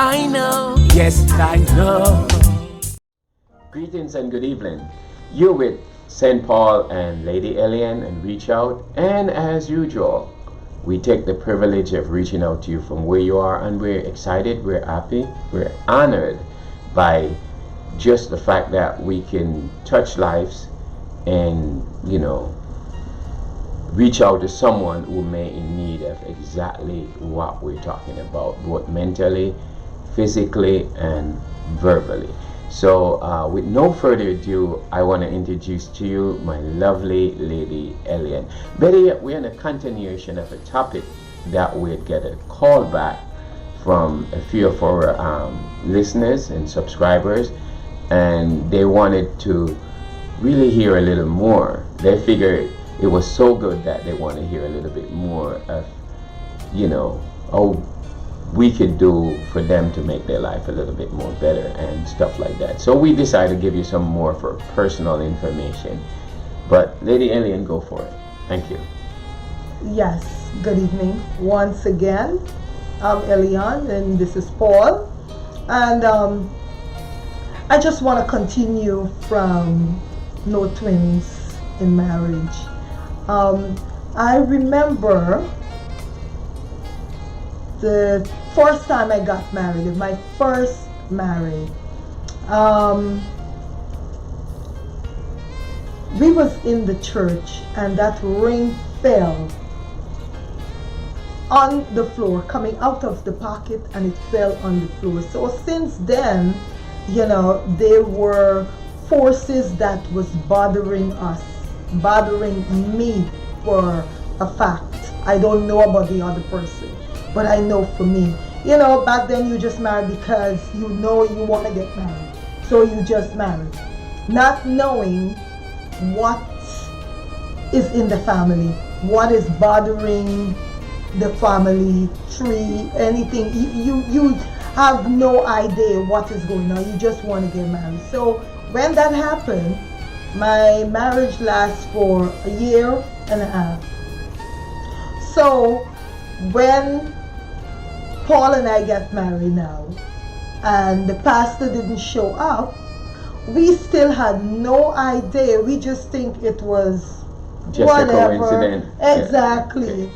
I know, yes, I know. Greetings and good evening. You're with St. Paul and Lady Ellion and Reach Out. And as usual, we take the privilege of reaching out to you from where you are, and we're excited, we're happy, we're honored by just the fact that we can touch lives and, reach out to someone who may in need of exactly what we're talking about, both mentally, physically, and verbally. So with no further ado, I want to introduce to you my lovely Lady Ellion. Better yet, we're in a continuation of a topic that we'd get a call back from a few of our listeners and subscribers, and they wanted to really hear a little more. They figured it was so good that they want to hear a little bit more of, how we could do for them to make their life a little bit more better and stuff like that. So we decided to give you some more for personal information. But Lady Ellion, go for it. Thank you. Yes, good evening once again. I'm Ellion and this is Paul. And I just want to continue from no twins in marriage. I remember the first time I got married, my first marriage. We was in the church and that ring fell on the floor, coming out of the pocket, and it fell on the floor. So since then, there were forces that was bothering us, bothering me for a fact. I don't know about the other person, but I know for me. Back then you just married because you want to get married. So you just married, not knowing what is in the family, what is bothering the family tree, anything. You have no idea what is going on. You just want to get married. So when that happened, my marriage lasts for a year and a half. So when Paul and I get married now, and the pastor didn't show up, we still had no idea. We just think it was just whatever. A coincidence. Exactly. Yeah. Okay.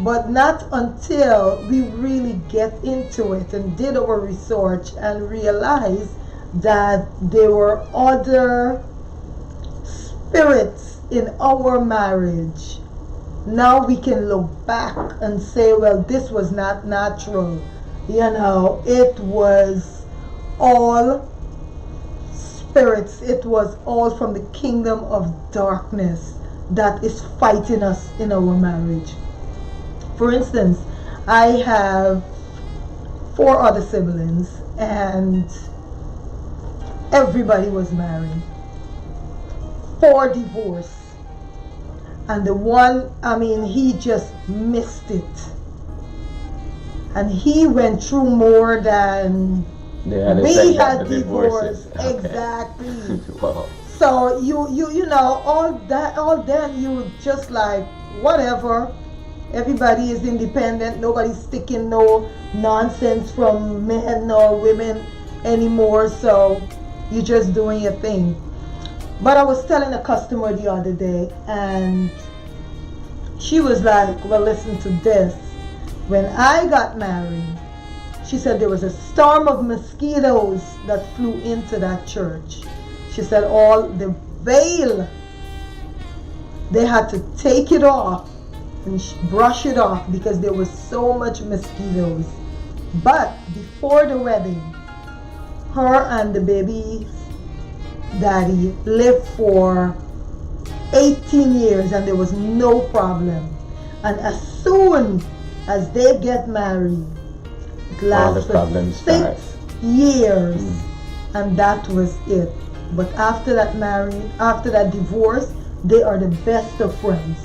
But not until we really get into it and did our research and realized that there were other spirits in our marriage. Now we can look back and say, well, this was not natural. It was all spirits. It was all from the kingdom of darkness that is fighting us in our marriage. For instance, I have 4 other siblings and everybody was married. 4 divorced. And the one, he just missed it. And he went through more than we had divorced. Okay. Exactly. Wow. So all then you just like, whatever. Everybody is independent. Nobody's sticking no nonsense from men or women anymore. So you're just doing your thing. But I was telling a customer the other day, and she was like, well, listen to this. When I got married, she said there was a storm of mosquitoes that flew into that church. She said all the veil, they had to take it off and brush it off because there was so much mosquitoes. But before the wedding, her and the baby's daddy lived for 18 years and there was no problem. And as soon as they get married, it lasts for 6 years. And that was it. But after that divorce, they are the best of friends.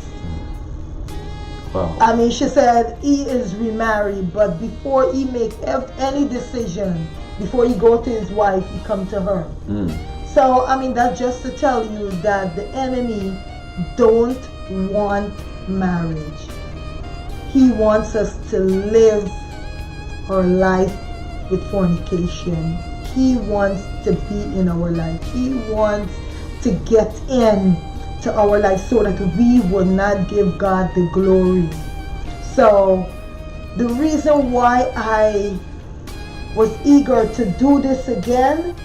Wow. She said he is remarried, but before he make any decision, before he go to his wife, he come to her. So, that's just to tell you that the enemy don't want marriage. He wants us to live our life with fornication. He wants to be in our life. He wants to get in to our life so that we will not give God the glory. So the reason why I was eager to do this again,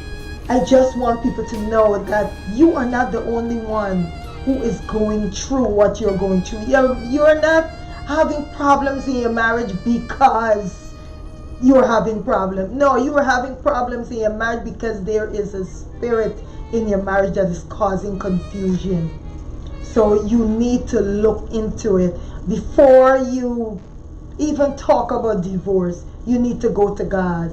I just want people to know that you are not the only one who is going through what you're going through. You're not having problems in your marriage because you're having problems. No, you are having problems in your marriage because there is a spirit in your marriage that is causing confusion. So you need to look into it. Before you even talk about divorce, you need to go to God.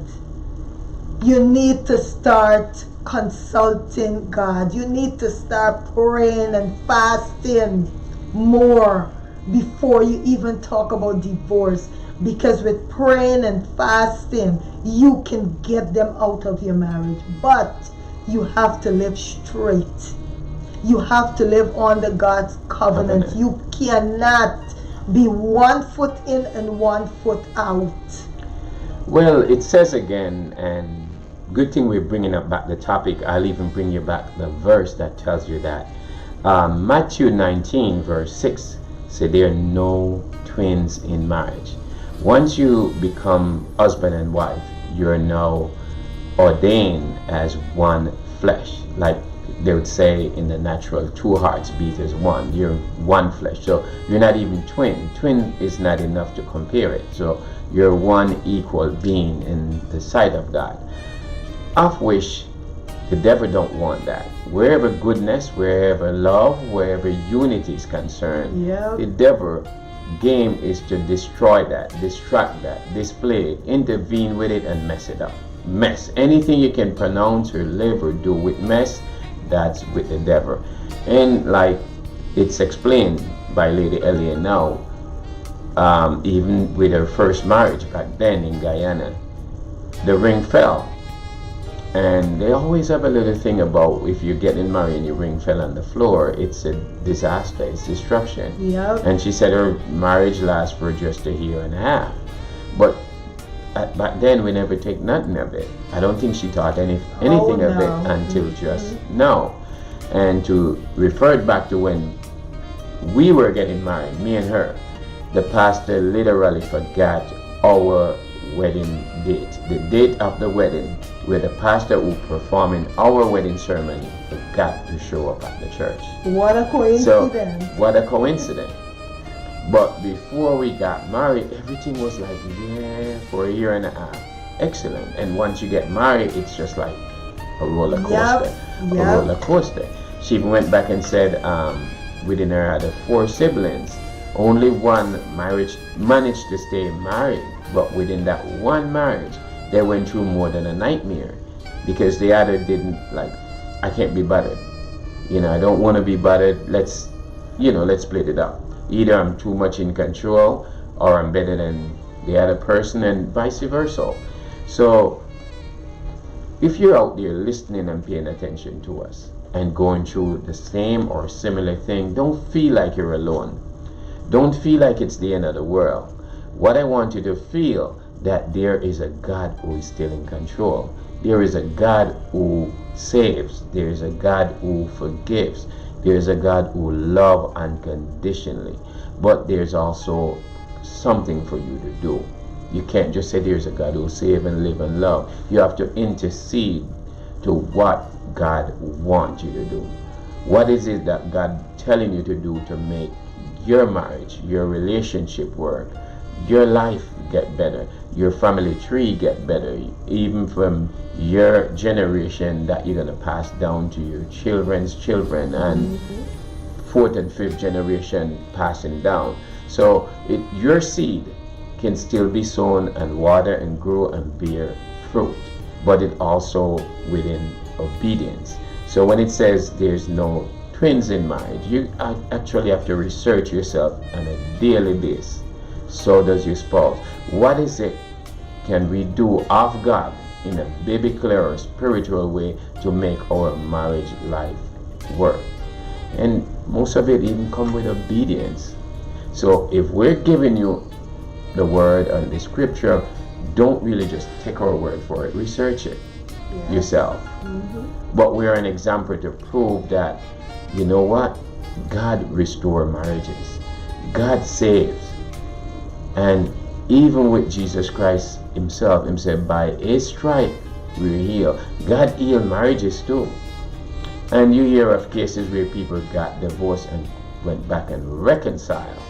You need to start consulting God. You need to start praying and fasting more before you even talk about divorce. Because with praying and fasting, you can get them out of your marriage. But you have to live straight. You have to live under God's covenant. You cannot be 1 foot in and 1 foot out. Well, it says again, and good thing we're bringing up back the topic. I'll even bring you back the verse that tells you that. Matthew 19 verse 6 said there are no twins in marriage. Once you become husband and wife, you're now ordained as one flesh. Like they would say in the natural, two hearts beat as one. You're one flesh. So you're not even twin. Twin is not enough to compare it. So you're one equal being in the sight of God. Of which the devil don't want that. Wherever goodness, wherever love, wherever unity is concerned, the devil game is to destroy that, distract that, display it, intervene with it, and mess it up. Mess. Anything you can pronounce or live or do with mess, that's with the devil. And like it's explained by Lady Ellion now, even with her first marriage back then in Guyana, the ring fell. And they always have a little thing about if you're getting married and your ring fell on the floor, it's a disaster, it's destruction. And she said her marriage lasts for just a year and a half. But back then we never take nothing of it. I don't think she thought anything of it until just now. And to refer it back to when we were getting married, me and her, the pastor literally forgot our wedding date. The date of the wedding, where the pastor who performing our wedding ceremony forgot to show up at the church. What a coincidence. So, what a coincidence. But before we got married, everything was like, for a year and a half. Excellent. And once you get married, it's just like a roller coaster. A roller coaster. She even went back and said, within her other 4 siblings, only one managed to stay married. But within that one marriage, they went through more than a nightmare, because the other didn't like, I can't be bothered. I don't want to be bothered. Let's split it up. Either I'm too much in control or I'm better than the other person, and vice versa. So if you're out there listening and paying attention to us and going through the same or similar thing, don't feel like you're alone. Don't feel like it's the end of the world. What I want you to feel, that there is a God who is still in control. There is a God who saves. There is a God who forgives. There is a God who loves unconditionally. But there's also something for you to do. You can't just say there's a God who saves and live and love. You have to intercede to what God wants you to do. What is it that God telling you to do to make your marriage, your relationship work, your life get better, your family tree get better, even from your generation that you're going to pass down to your children's children, and 4th and 5th generation passing down. So your seed can still be sown and water and grow and bear fruit, but it also within obedience. So when it says there's no twins in marriage, you actually have to research yourself on a daily basis. So does your spouse. What is it can we do of God in a biblical or spiritual way to make our marriage life work? And most of it even come with obedience. So if we're giving you the word and the scripture, don't really just take our word for it. Research it yourself. Mm-hmm. But we're an example to prove that, you know what? God restores marriages. God saves. And even with Jesus Christ himself said, by his stripe we're healed. God healed marriages too. And you hear of cases where people got divorced and went back and reconciled.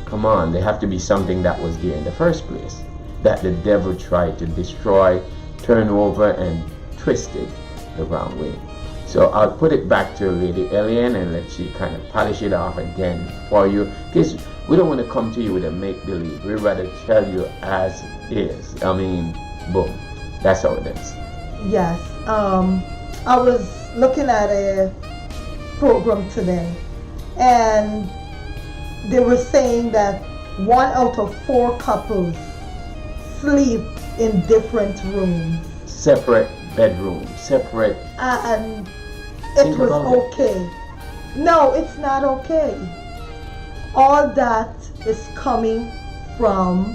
Come on, there have to be something that was there in the first place, that the devil tried to destroy, turn over, and twist it the wrong way. So I'll put it back to Lady Ellion and let she kind of polish it off again for you, because we don't want to come to you with a make-believe. We'd rather tell you as is. I mean, boom, that's how it is. Yes. I was looking at a program today, and they were saying that 1 out of 4 couples sleep in different rooms. Separate bedrooms, separate. And it was okay. No, it's not okay. All that is coming from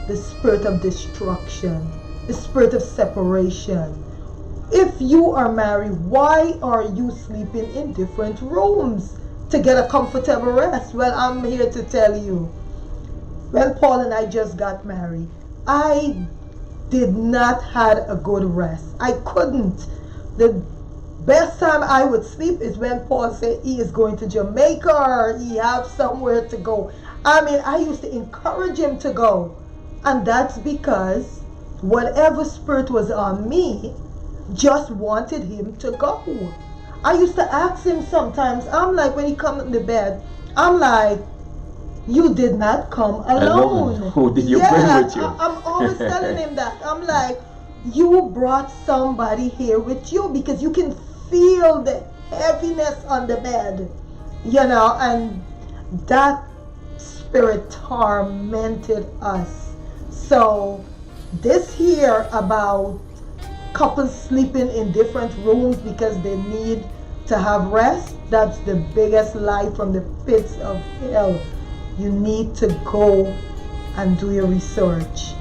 the spirit of destruction, the spirit of separation. If you are married, why are you sleeping in different rooms to get a comfortable rest? Well, I'm here to tell you, when Paul and I just got married, I did not had a good rest. I couldn't. The best time I would sleep is when Paul said he is going to Jamaica or he have somewhere to go. I mean, I used to encourage him to go. And that's because whatever spirit was on me just wanted him to go. I used to ask him sometimes, I'm like, when he come in the bed, I'm like, you did not come alone. Who did you bring with you? I'm always telling him that. I'm like, you brought somebody here with you, because you can feel the heaviness on the bed, you know, and that spirit tormented us. So this here about couples sleeping in different rooms because they need to have rest, that's the biggest lie from the pits of hell. You need to go and do your research.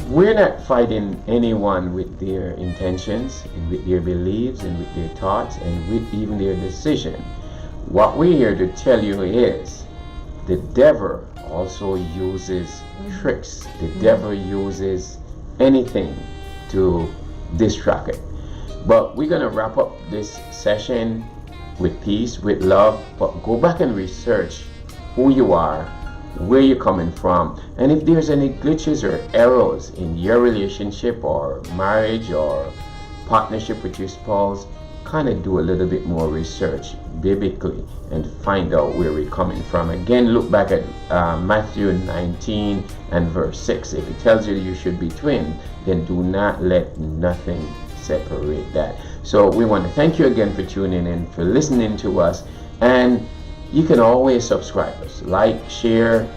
We're not fighting anyone with their intentions and with their beliefs and with their thoughts and with even their decision. What we're here to tell you is the devil also uses tricks. The devil uses anything to distract it. But we're going to wrap up this session with peace, with love, but go back and research who you are, where you're coming from, and if there's any glitches or errors in your relationship or marriage or partnership with your spouse, kind of do a little bit more research biblically and find out where we're coming from. Again, look back at Matthew 19 and verse 6. If it tells you you should be twin, then do not let nothing separate that. So we want to thank you again for tuning in, for listening to us, and you can always subscribe us, like, share,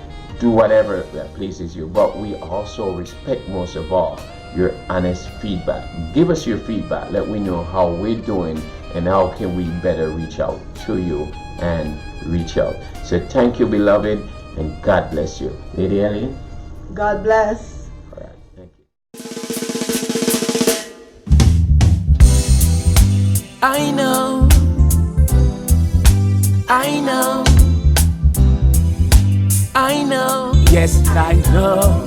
do whatever that pleases you. But we also respect, most of all, your honest feedback. Give us your feedback. Let we know how we're doing and how can we better reach out to you and reach out. So thank you, beloved, and God bless you. Lady Ellion? God bless. All right, thank you. I know, I know, I know, yes, I know.